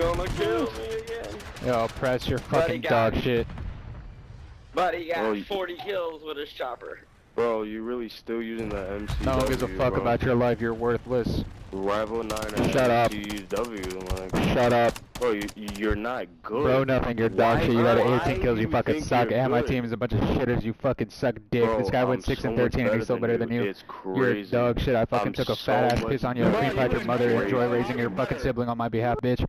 gonna kill me again. Yo, press your fucking got- dog shit. But he got Oh, 40 kills with his chopper. Bro, you really still using the MCW, No one gives a fuck bro. about your life, you're worthless. Rival 9 and Shut up. MCW, like. Shut up. Bro, you're not good. Bro, nothing, you're dog Why- shit, you got why 18 kills, you do fucking think suck, you're and my good? team is a bunch of shitters, you fucking suck dick. Bro, This guy went I'm 6 so and much 13 and he's still better than you. It's You're crazy. dog shit, I fucking I'm took a so fat ass much piss on you and better. pre-fight your mother, Crazy. enjoy raising your fucking sibling on my behalf, bitch.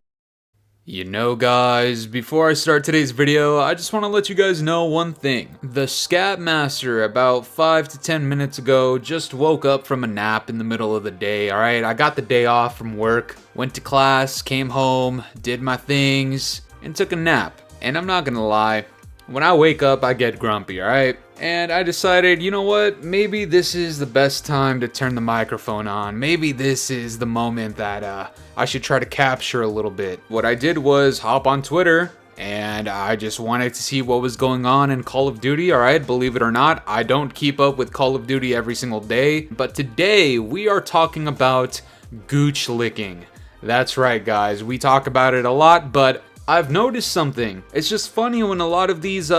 You know, guys, before I start today's video, I just want to let you guys know one thing. The Scat Master about 5 to 10 minutes ago just woke up from a nap in the middle of the day, alright? I got the day off from work, went to class, came home, did my things, and took a nap. And I'm not gonna lie, when I wake up, I get grumpy, alright? And I decided, you know what, maybe this is the best time to turn the microphone on. Maybe this is the moment that I should try to capture a little bit. What I did was hop on Twitter, and I just wanted to see what was going on in Call of Duty, alright? Believe it or not, I don't keep up with Call of Duty every single day, but today we are talking about Gooch licking. That's right, guys, we talk about it a lot, but I've noticed something. It's just funny when a lot of these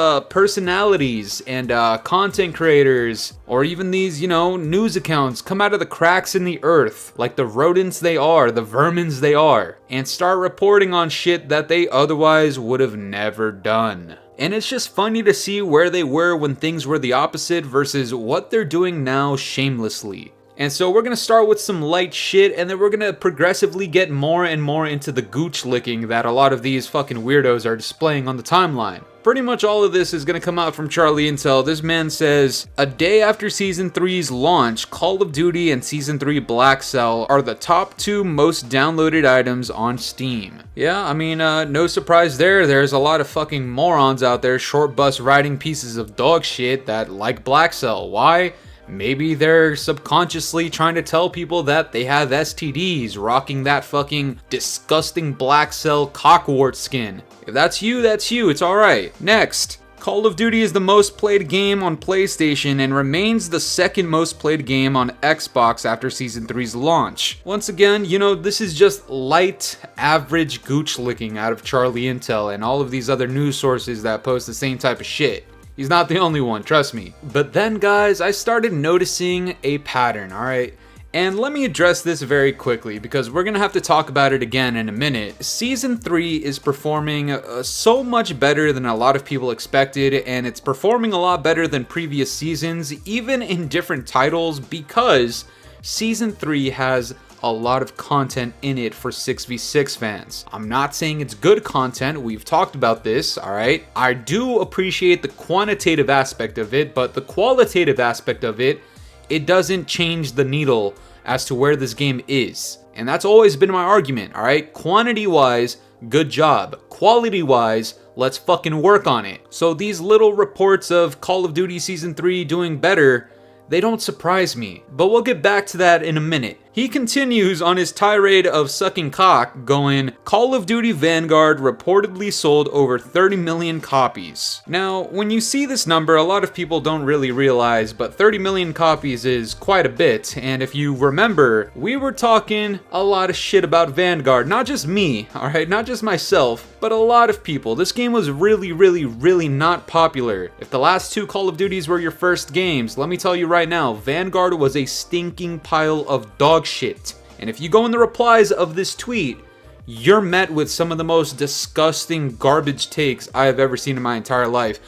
personalities and content creators, or even these, you know, news accounts come out of the cracks in the earth, like the rodents they are, the vermins they are, and start reporting on shit that they otherwise would have never done. And it's just funny to see where they were when things were the opposite versus what they're doing now shamelessly. And so we're gonna start with some light shit, and then we're gonna progressively get more and more into the gooch licking that a lot of these fucking weirdos are displaying on the timeline. Pretty much all of this is gonna come out from Charlie Intel. This man says, a day after Season 3's launch, Call of Duty and Season 3 BLACKCELL are the top 2 most downloaded items on Steam. Yeah, I mean, no surprise there. There's a lot of fucking morons out there, short bus riding pieces of dog shit that like BLACKCELL. Why? Maybe they're subconsciously trying to tell people that they have STDs, rocking that fucking disgusting BLACKCELL cockwart skin. If that's you, it's alright. Next, Call of Duty is the most played game on PlayStation and remains the second most played game on Xbox after Season 3's launch. Once again, you know, this is just light, average gooch licking out of Charlie Intel and all of these other news sources that post the same type of shit. He's not the only one, trust me. But then, guys, I started noticing a pattern, alright? And let me address this very quickly because we're gonna have to talk about it again in a minute. Season 3 is performing so much better than a lot of people expected, and it's performing a lot better than previous seasons, even in different titles, because Season 3 has a lot of content in it for 6v6 fans. I'm not saying it's good content, we've talked about this, alright? I do appreciate the quantitative aspect of it, but the qualitative aspect of it, it doesn't change the needle as to where this game is. And that's always been my argument, alright? Quantity-wise, good job. Quality-wise, let's fucking work on it. So these little reports of Call of Duty Season 3 doing better, they don't surprise me, but we'll get back to that in a minute. He continues on his tirade of sucking cock, going, Call of Duty Vanguard reportedly sold over 30 million copies. Now, when you see this number, a lot of people don't really realize, but 30 million copies is quite a bit, and if you remember, we were talking a lot of shit about Vanguard, not just me, alright, not just myself, but a lot of people. This game was really not popular. If the last 2 Call of Duties were your first games, let me tell you right now, Vanguard was a stinking pile of dog shit. And if you go in the replies of this tweet, you're met with some of the most disgusting garbage takes I have ever seen in my entire life.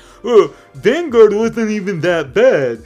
Vanguard wasn't even that bad.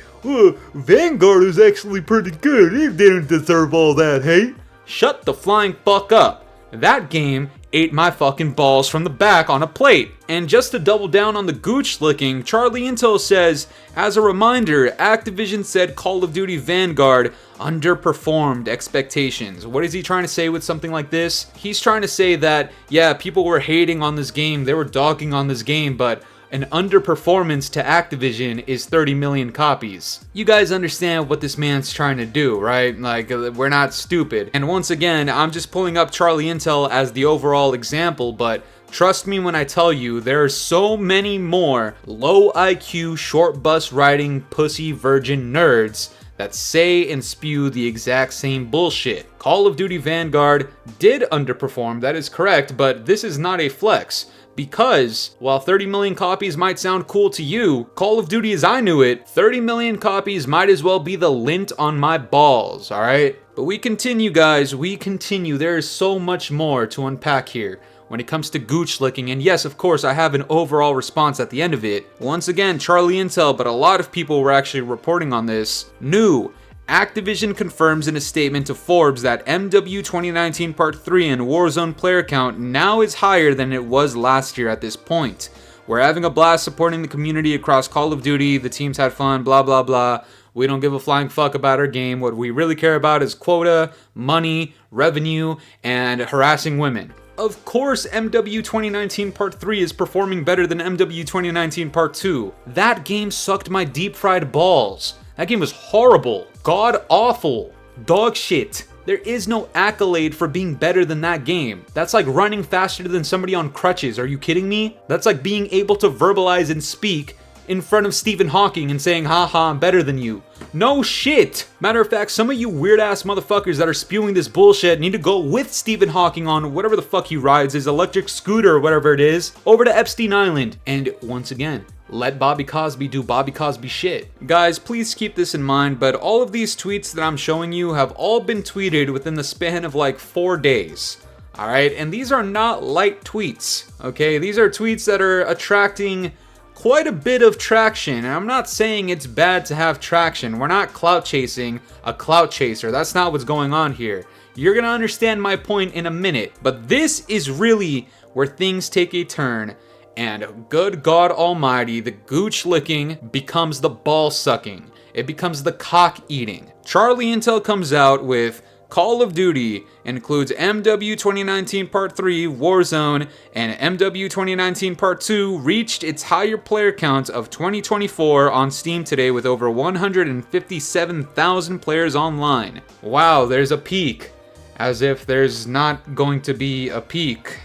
Vanguard is actually pretty good. It didn't deserve all that hate. Shut the flying fuck up. That game ate my fucking balls from the back on a plate. And just to double down on the gooch licking, Charlie Intel says, as a reminder, Activision said Call of Duty Vanguard underperformed expectations. What is he trying to say with something like this? He's trying to say that, yeah, people were hating on this game, they were dogging on this game, but an underperformance to Activision is 30 million copies. You guys understand what this man's trying to do, right? Like, we're not stupid. And once again, I'm just pulling up Charlie Intel as the overall example, but trust me when I tell you, there are so many more low IQ, short bus riding, pussy virgin nerds that say and spew the exact same bullshit. Call of Duty Vanguard did underperform, that is correct, but this is not a flex. Because, while 30 million copies might sound cool to you, Call of Duty as I knew it, 30 million copies might as well be the lint on my balls, alright? But we continue, guys, we continue. There is so much more to unpack here when it comes to Gooch licking, and yes, of course, I have an overall response at the end of it. Once again, Charlie Intel, but a lot of people were actually reporting on this. New. Activision confirms in a statement to Forbes that MW 2019 Part 3 and Warzone player count now is higher than it was last year at this point. We're having a blast supporting the community across Call of Duty, the teams had fun, blah blah blah. We don't give a flying fuck about our game. What we really care about is quota, money, revenue, and harassing women. Of course, MW 2019 Part 3 is performing better than MW 2019 Part 2. That game sucked my deep fried balls. That game was horrible, god awful, dog shit. There is no accolade for being better than that game. That's like running faster than somebody on crutches. Are you kidding me? That's like being able to verbalize and speak in front of Stephen Hawking and saying, haha, I'm better than you. No shit. Matter of fact, some of you weird ass motherfuckers that are spewing this bullshit need to go with Stephen Hawking on whatever the fuck he rides, his electric scooter or whatever it is, over to Epstein Island. And once again, let Bobby Cosby do Bobby Cosby shit. Guys, please keep this in mind, but all of these tweets that I'm showing you have all been tweeted within the span of like 4 days. Alright, and these are not light tweets, okay? These are tweets that are attracting quite a bit of traction, and I'm not saying it's bad to have traction. We're not clout chasing a clout chaser. That's not what's going on here. You're gonna understand my point in a minute, but this is really where things take a turn, and good God Almighty, the gooch licking becomes the ball sucking. It becomes the cock eating. Charlie Intel comes out with Call of Duty includes MW 2019 Part 3, Warzone, and MW 2019 Part 2 reached its higher player count of 2024 on Steam today with over 157,000 players online. Wow, there's a peak. As if there's not going to be a peak.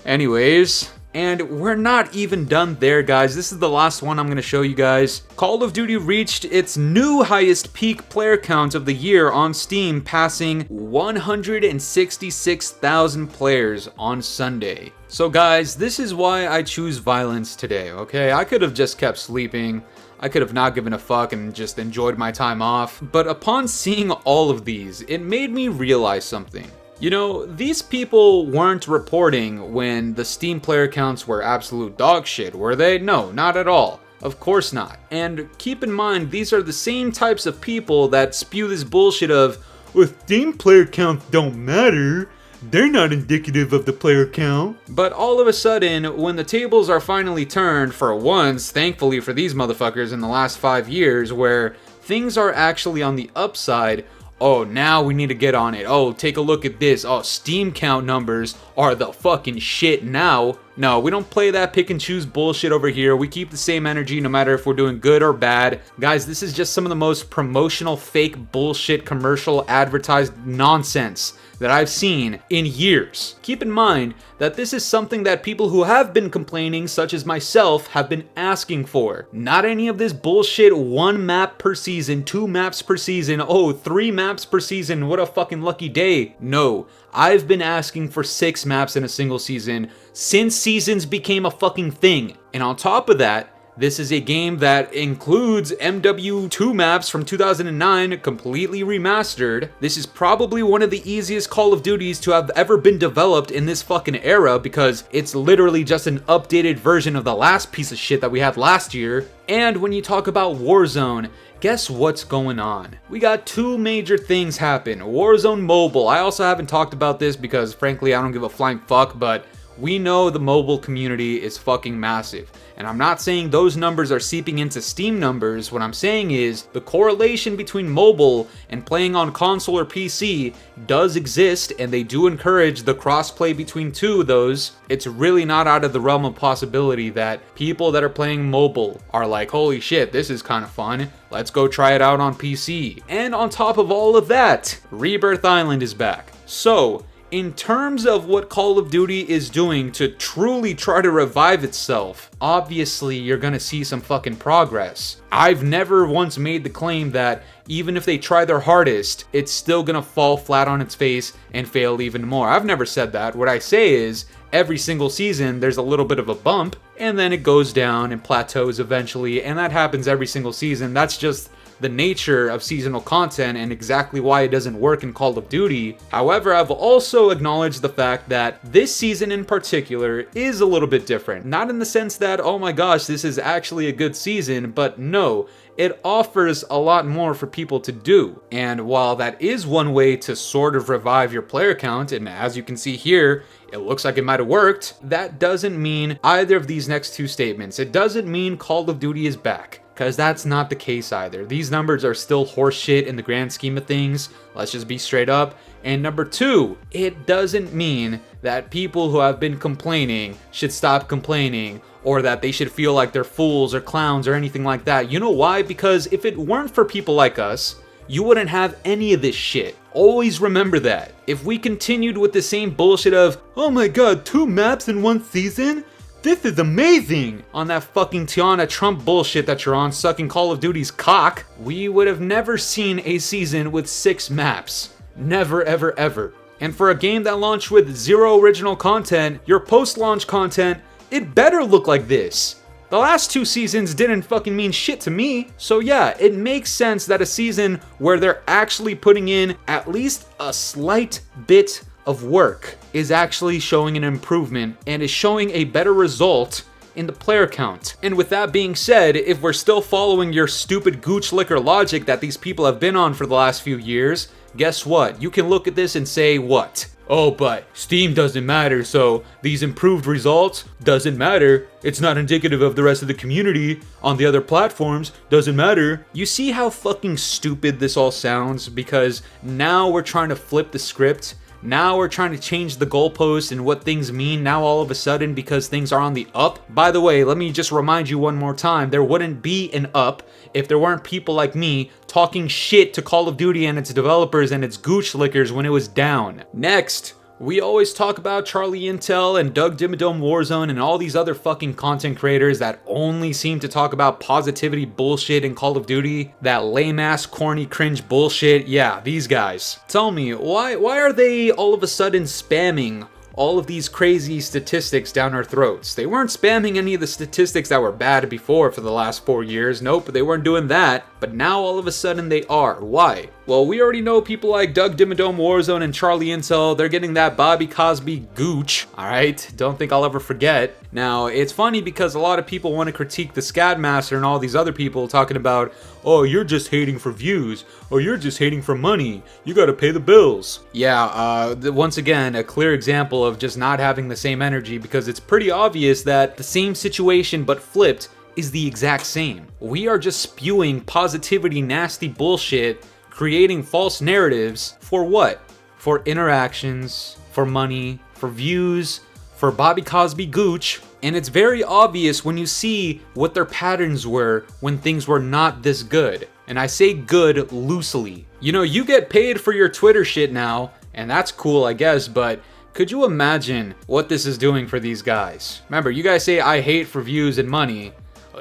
Anyways, and we're not even done there, guys. This is the last one I'm going to show you guys. Call of Duty reached its new highest peak player count of the year on Steam, passing 166,000 players on Sunday. So guys, this is why I choose violence today, okay? I could have just kept sleeping. I could have not given a fuck and just enjoyed my time off. But upon seeing all of these, it made me realize something. You know, these people weren't reporting when the Steam player counts were absolute dog shit, were they? No, not at all. Of course not. And keep in mind, these are the same types of people that spew this bullshit of, well, Steam player counts don't matter. They're not indicative of the player count. But all of a sudden, when the tables are finally turned, for once, thankfully for these motherfuckers in the last 5 years, where things are actually on the upside, oh, now we need to get on it. Oh, take a look at this. Oh, Steam count numbers are the fucking shit now. No, we don't play that pick and choose bullshit over here. We keep the same energy no matter if we're doing good or bad. Guys, this is just some of the most promotional fake bullshit commercial advertised nonsense that I've seen in years. Keep in mind that this is something that people who have been complaining, such as myself, have been asking for. Not any of this bullshit 1 map per season, 2 maps per season, oh, 3 maps per season, what a fucking lucky day. No, I've been asking for 6 maps in a single season since seasons became a fucking thing. And on top of that, this is a game that includes MW2 maps from 2009 completely remastered. This is probably one of the easiest Call of Duties to have ever been developed in this fucking era because it's literally just an updated version of the last piece of shit that we had last year. And when you talk about Warzone, guess what's going on? We got 2 major things happen. Warzone Mobile. I also haven't talked about this because frankly I don't give a flying fuck, but we know the mobile community is fucking massive. And I'm not saying those numbers are seeping into Steam numbers. What I'm saying is the correlation between mobile and playing on console or PC does exist, and they do encourage the crossplay between 2 of those. It's really not out of the realm of possibility that people that are playing mobile are like, holy shit, this is kind of fun. Let's go try it out on PC. And on top of all of that, Rebirth Island is back. So, in terms of what Call of Duty is doing to truly try to revive itself, obviously you're gonna see some fucking progress. I've never once made the claim that even if they try their hardest, it's still gonna fall flat on its face and fail even more. I've never said that. What I say is, every single season there's a little bit of a bump, and then it goes down and plateaus eventually, and that happens every single season. That's just the nature of seasonal content and exactly why it doesn't work in Call of Duty. However, I've also acknowledged the fact that this season in particular is a little bit different. Not in the sense that, oh my gosh, this is actually a good season, but no, it offers a lot more for people to do. And while that is one way to sort of revive your player count, and as you can see here, it looks like it might have worked, that doesn't mean either of these next two statements. It doesn't mean Call of Duty is back, because that's not the case either. These numbers are still horseshit in the grand scheme of things. Let's just be straight up. And number two, it doesn't mean that people who have been complaining should stop complaining, or that they should feel like they're fools or clowns or anything like that. You know why? Because if it weren't for people like us, you wouldn't have any of this shit. Always remember that. If we continued with the same bullshit of, oh my god, 2 maps in 1 season? This is amazing! On that fucking Tiana Trump bullshit that you're on, sucking Call of Duty's cock, we would have never seen a season with 6 maps. Never, ever, ever. And for a game that launched with 0 original content, your post-launch content, it better look like this. The last 2 seasons didn't fucking mean shit to me. So yeah, it makes sense that a season where they're actually putting in at least a slight bit of work is actually showing an improvement and is showing a better result in the player count. And with that being said, if we're still following your stupid Gooch liquor logic that these people have been on for the last few years, guess what? You can look at this and say what? Oh, but Steam doesn't matter, so these improved results doesn't matter. It's not indicative of the rest of the community on the other platforms, doesn't matter. You see how fucking stupid this all sounds? Because now we're trying to flip the script. Now we're trying to change the goalposts and what things mean now all of a sudden because things are on the up. By the way, let me just remind you one more time, there wouldn't be an up if there weren't people like me talking shit to Call of Duty and its developers and its Gooch lickers when it was down. Next, we always talk about Charlie Intel and Doug Dimmadome Warzone and all these other fucking content creators that only seem to talk about positivity bullshit in Call of Duty. That lame-ass, corny, cringe bullshit. Yeah, these guys. Tell me, why are they all of a sudden spamming all of these crazy statistics down our throats? They weren't spamming any of the statistics that were bad before for the last 4 years. Nope, they weren't doing that. But now all of a sudden they are. Why? Well, we already know people like Doug Dimmadome Warzone and Charlie Intel, they're getting that Bobby Cosby gooch, alright? Don't think I'll ever forget. Now, it's funny because a lot of people want to critique the Scat Master and all these other people talking about, oh, you're just hating for views, or you're just hating for money, you gotta pay the bills. Yeah, once again, a clear example of just not having the same energy because it's pretty obvious that the same situation but flipped is the exact same. We are just spewing positivity, nasty bullshit, creating false narratives for what? For interactions, for money, for views, for Bobby Cosby gooch. And it's very obvious when you see what their patterns were when things were not this good. And I say good loosely. You know, you get paid for your Twitter shit now, and that's cool, I guess, but could you imagine what this is doing for these guys? Remember, you guys say I hate for views and money.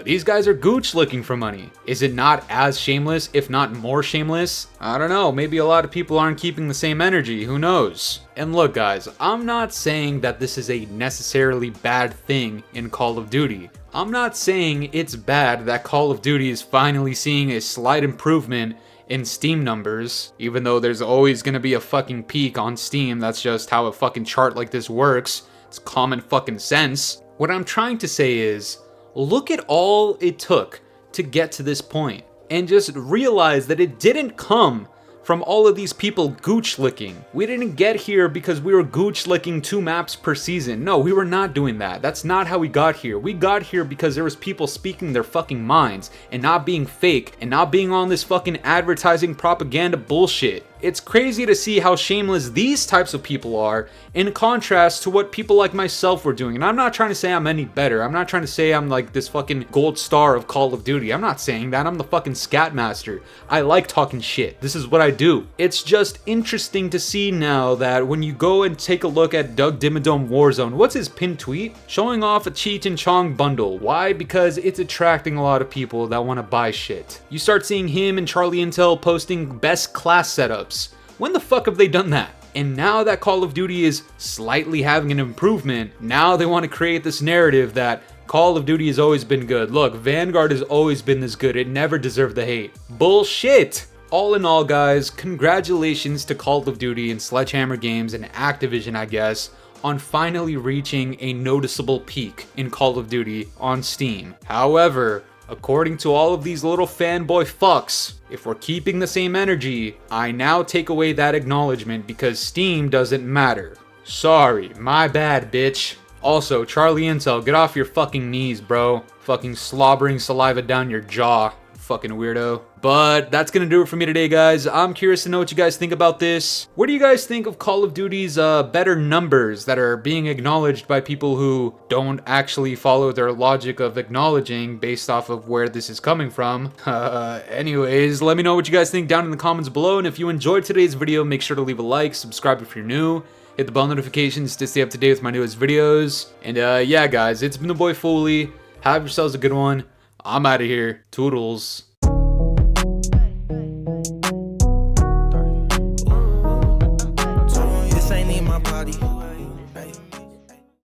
These guys are gooch looking for money. Is it not as shameless, if not more shameless? I don't know, maybe a lot of people aren't keeping the same energy, who knows? And look guys, I'm not saying that this is a necessarily bad thing in Call of Duty. I'm not saying it's bad that Call of Duty is finally seeing a slight improvement in Steam numbers, even though there's always gonna be a fucking peak on Steam. That's just how a fucking chart like this works. It's common fucking sense. What I'm trying to say is, look at all it took to get to this point and just realize that it didn't come from all of these people gooch licking. We didn't get here because we were gooch licking 2 maps per season. No, we were not doing that. That's not how we got here. We got here because there was people speaking their fucking minds and not being fake and not being on this fucking advertising propaganda bullshit. It's crazy to see how shameless these types of people are in contrast to what people like myself were doing. And I'm not trying to say I'm any better. I'm not trying to say I'm like this fucking gold star of Call of Duty. I'm not saying that. I'm the fucking scat master. I like talking shit. This is what I do. It's just interesting to see now that when you go and take a look at Doug Dimmadome Warzone, what's his pinned tweet? Showing off a Cheech and Chong bundle. Why? Because it's attracting a lot of people that want to buy shit. You start seeing him and Charlie Intel posting best class setups. When the fuck have they done that? And now that Call of Duty is slightly having an improvement, now they want to create this narrative that Call of Duty has always been good. Look, Vanguard has always been this good. It never deserved the hate. Bullshit! All in all, guys, congratulations to Call of Duty and Sledgehammer Games and Activision, I guess, on finally reaching a noticeable peak in Call of Duty on Steam. However, according to all of these little fanboy fucks, if we're keeping the same energy, I now take away that acknowledgement because Steam doesn't matter. Sorry, my bad, bitch. Also, Charlie Intel, get off your fucking knees, bro. Fucking slobbering saliva down your jaw. Fucking weirdo. But that's gonna do it for me today, guys. I'm curious to know what you guys think about this. What do you guys think of Call of Duty's better numbers that are being acknowledged by people who don't actually follow their logic of acknowledging based off of where this is coming from? Anyways, let me know what you guys think down in the comments below, and if you enjoyed today's video, make sure to leave a like, subscribe if you're new, hit the bell notifications to stay up to date with my newest videos. And yeah, guys, it's been the boy Fooly. Have yourselves a good one. I'm out of here. Toodles.